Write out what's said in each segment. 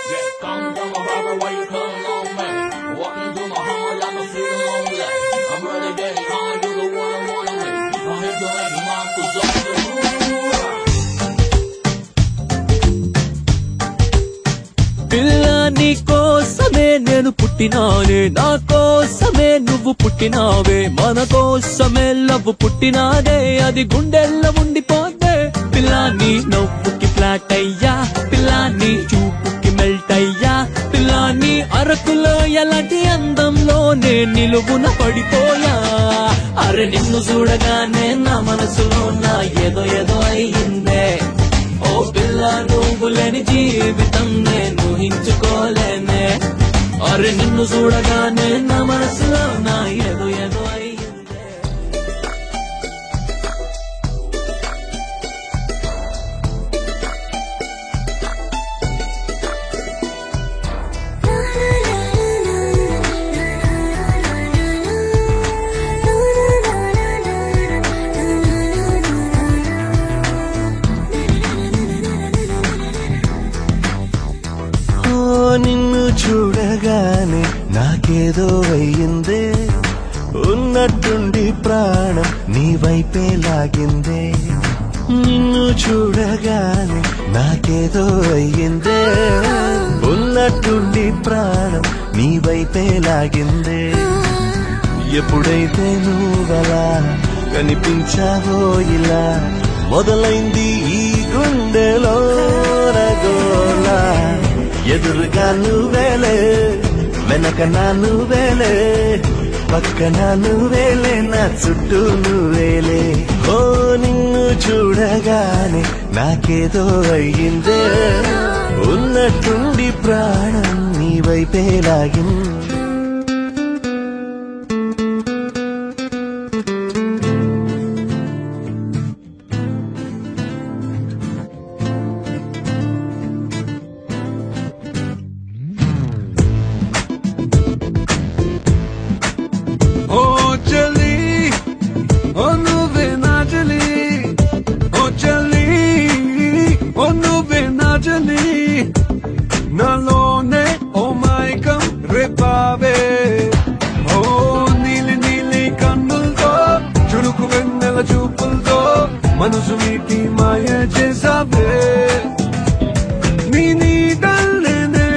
Yeah, come to my brother, why you calling on me? Walking through my heart like I'm feeling lonely. I'm ready, baby, calling you the one I wanna be. I'm here to make you mine, 'cause I'm the ruler. పిల్లా నీ కోసమే నేను పుట్టినానే, నా కోసమే నువ్వు పుట్టినావే, మన కోసమే love పుట్టినాదే, అది గుండెల్లో ఉండిపోతే. పిల్లా నీ నవ్వుకి ఫ్లాట్ అయ్యా, పిల్లా నీ చూపుకి మెల్ట్ అయ్యా, పిల్లా నీ అరకులో ఎలాంటి అందంలోనే నిలువున పడిపోయా. అరే నిన్ను చూడగానే నా మనసులో నా ఏదో ఏదో అయ్యిందే. ఓ పిల్ల నువ్వు లేని జీవితం నేను ఊహించుకోలేనే. అరే నిన్ను చూడగానే నా మనసులో నా ఏదో ఏదో అయ్యిందే. నిన్ను చూడగానే నాకేదో అయ్యిందే, ఉన్నట్టుండి ప్రాణం నీ వైపే లాగిందే. నిన్ను చూడగానే నాకేదో అయ్యిందే, ఉన్నట్టుండి ప్రాణం నీ వైపే లాగిందే. ఎప్పుడైతే నువ్వలా కనిపించావో ఇలా మొదలైంది ఈ గుండెలో రగోలా. ఎదురుగా నువ్వేలే, వెనక నా నువ్వేలే, పక్కన నువ్వేలే, నా చుట్టూ నువ్వేలే. ఓ నిన్ను చూడగానే నాకేదో అయ్యిందే, ఉన్నట్టుండి ప్రాణం నీ వైపే లాగింది. నాలోనే ఓ మైకం రేపావే, ఓ నీలి నీలి కన్నులతో చురుకు వెన్నెల చూపులతో మనసు మీటి మాయ చేసావే. నీ నీడల్లోనే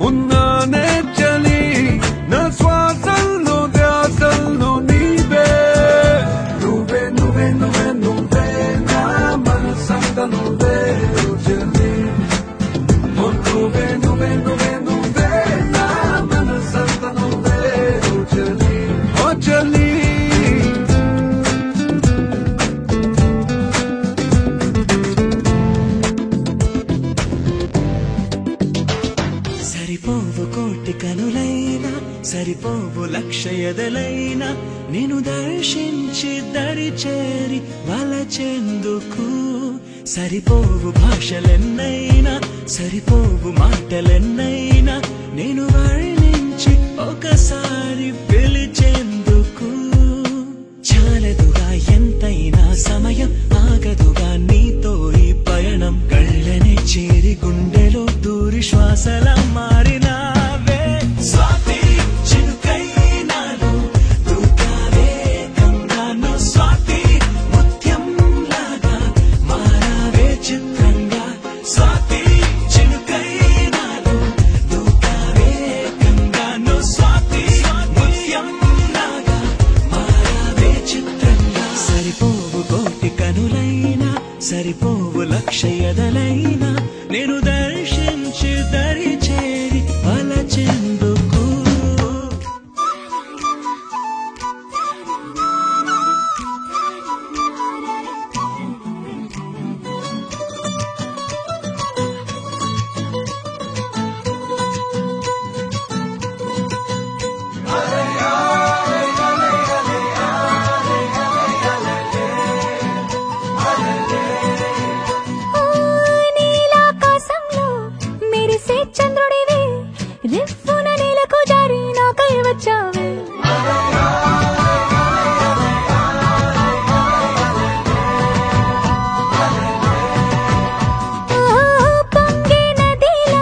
ఉన్నానే చలి, నా శ్వాసల్లో ధ్యాసల్లో నీవే. నువ్వే నువ్వే నువ్వే నువ్వే నా మనసంతా నువ్వే చలి. నువ్వే నువ్వే నువ్వే నువ్వే నా మనసంతా నువ్వే చలి. ఓ చలి సరిపోవు కోటి కనులైనా, సరిపోవు లక్ష ఎదలైనా, నేను దర్శించి దరి చేరి వలచెందుకు. సరిపోవు భాషలెన్నైనా, సరిపోవు మాటలెన్నైనా, నేను వర్ణించి ఒకసారి పిలిచేందుకు. చాలదుగా ఎంతైనా సమయం, ఆగదుగా నీతో ఈ పయనం. కళ్ళనే చేరి గుండెలో దూరి శ్వాసల మారినావే. స్వాతి చినుకై నాలో దూకావే గంగాను, స్వాతి ముత్యం లాగా మారావే చిత్రంగా. స్వాతి చినుకై నాలో దూకావే గంగాను, స్వాతి ముత్యం లాగా మారావే చిత్రంగా. సరిపోవు కోటి కనులైనా, సరిపోవు లక్ష ఎదలైనా, నేను దర్శించి దరి చేరి వలచెందుకు. నీలాకాశంలో మెరిసే చంద్రుడివి, రివ్వున నేలకు జారి నాకై వచ్చావే. పొంగే నదిలా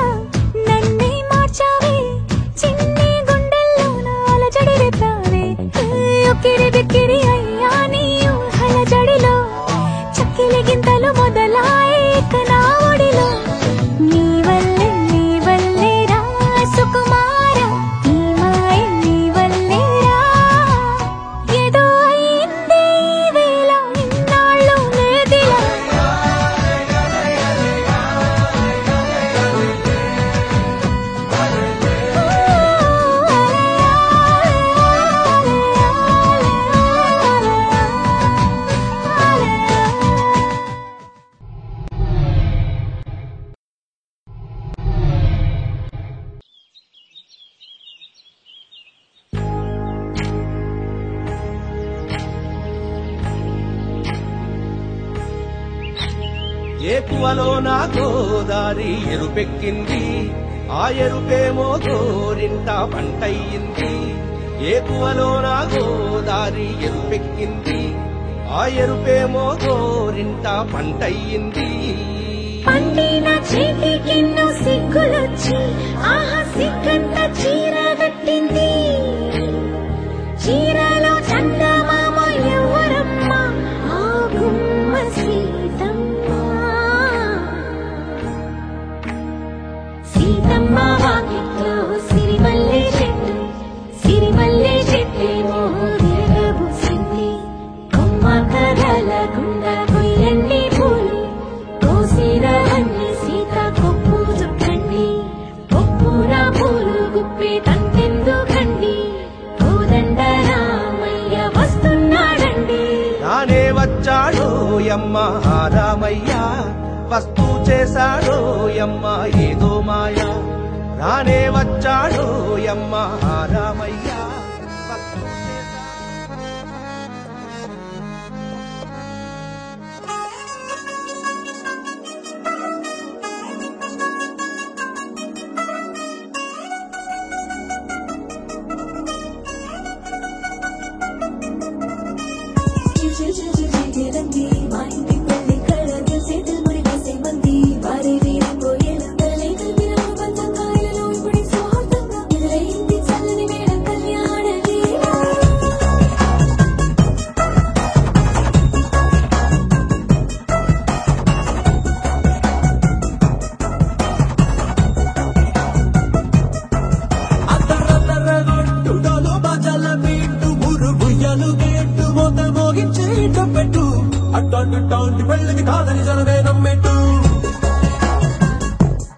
ఏకువలో నా గోదారి ఎరుపెక్కింది, ఆ ఎరుపేమో గోరింట పంటయ్యింది. ఏకువలో నా గోదారి ఎరుపెక్కింది, ఆ ఎరుపేమో గోరింట పంటయ్యింది. పండిన చేతికెన్నో సిగ్గులొచ్చి ఆహా సిగ్గంత చీర కట్టింది. చీరలో చందమామ ఎవరమ్మ, ఆ గుమ్మ సీతమ్మ. సీతమ్మ వాకిట్లో సిరిమల్లె చెట్టు, సిరిమల్లె చెట్టేమో విరగబూసింది. కొమ్మ కదలకుండా కొయ్యండి పూలు, కోసిరవన్నీ సీత కొప్పు చుట్టండి. కొప్పున పూలు గుప్పే తంతెందుకండి, కోదండ రామయ్య వస్తున్నాడండి. రానే వచ్చాడో యమ్మ ఆ రామయ్య, వస్తూ చేశాడో యమ్మ ఏదో మాయ. రానే వచ్చాడో యమ్మ ఆ రామయ్య, వస్తూ వెళ్ళింది కాదని జనమే నమ్మెట్టు.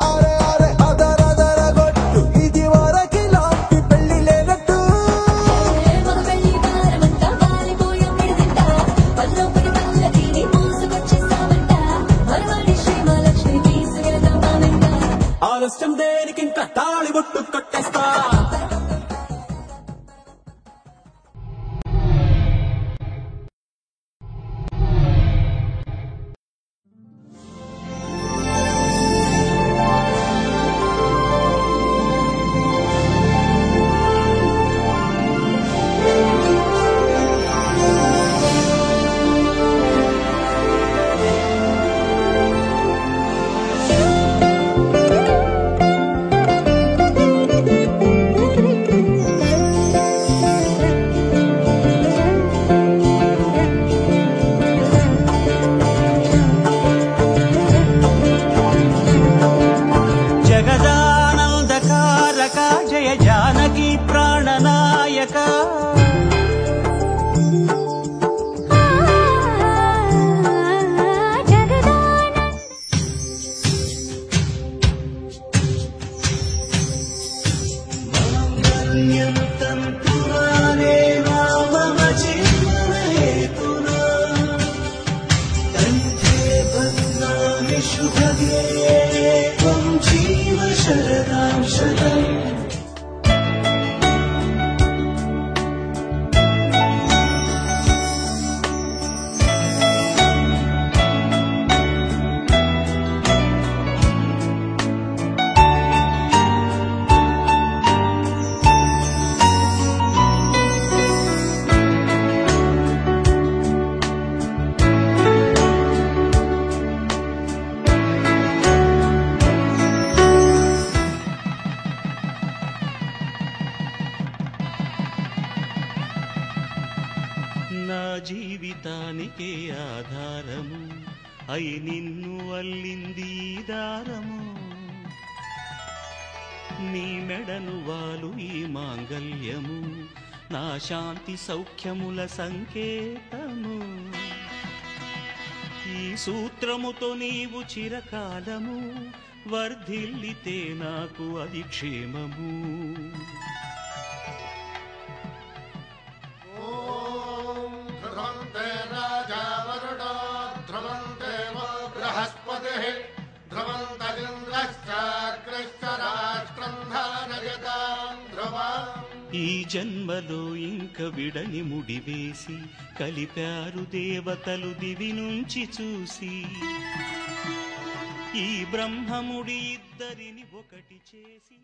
అరే అరే అదర అదర గొట్టు, ఇది వరకి లాంటి పెళ్లి లేనట్టు. ఆలస్యం దేనికి ఇంకా తాళి బొట్టు కట్టేస్తా. జయ జానకి ప్రాణనాయక. నా జీవితానికే ఆధారము అయి నిన్ను అల్లింది దారము. నీ మెడను వాలు ఈ మాంగల్యము, నా శాంతి సౌఖ్యముల సంకేతము. ఈ సూత్రముతో నీవు చిరకాలము వర్ధిల్లితే నాకు అది క్షేమము. ఈ జన్మలో ఇంక విడని ముడివేసి కలిపారు దేవతలు దివి నుంచి చూసి. ఈ బ్రహ్మముడి ఇద్దరిని ఒకటి చేసి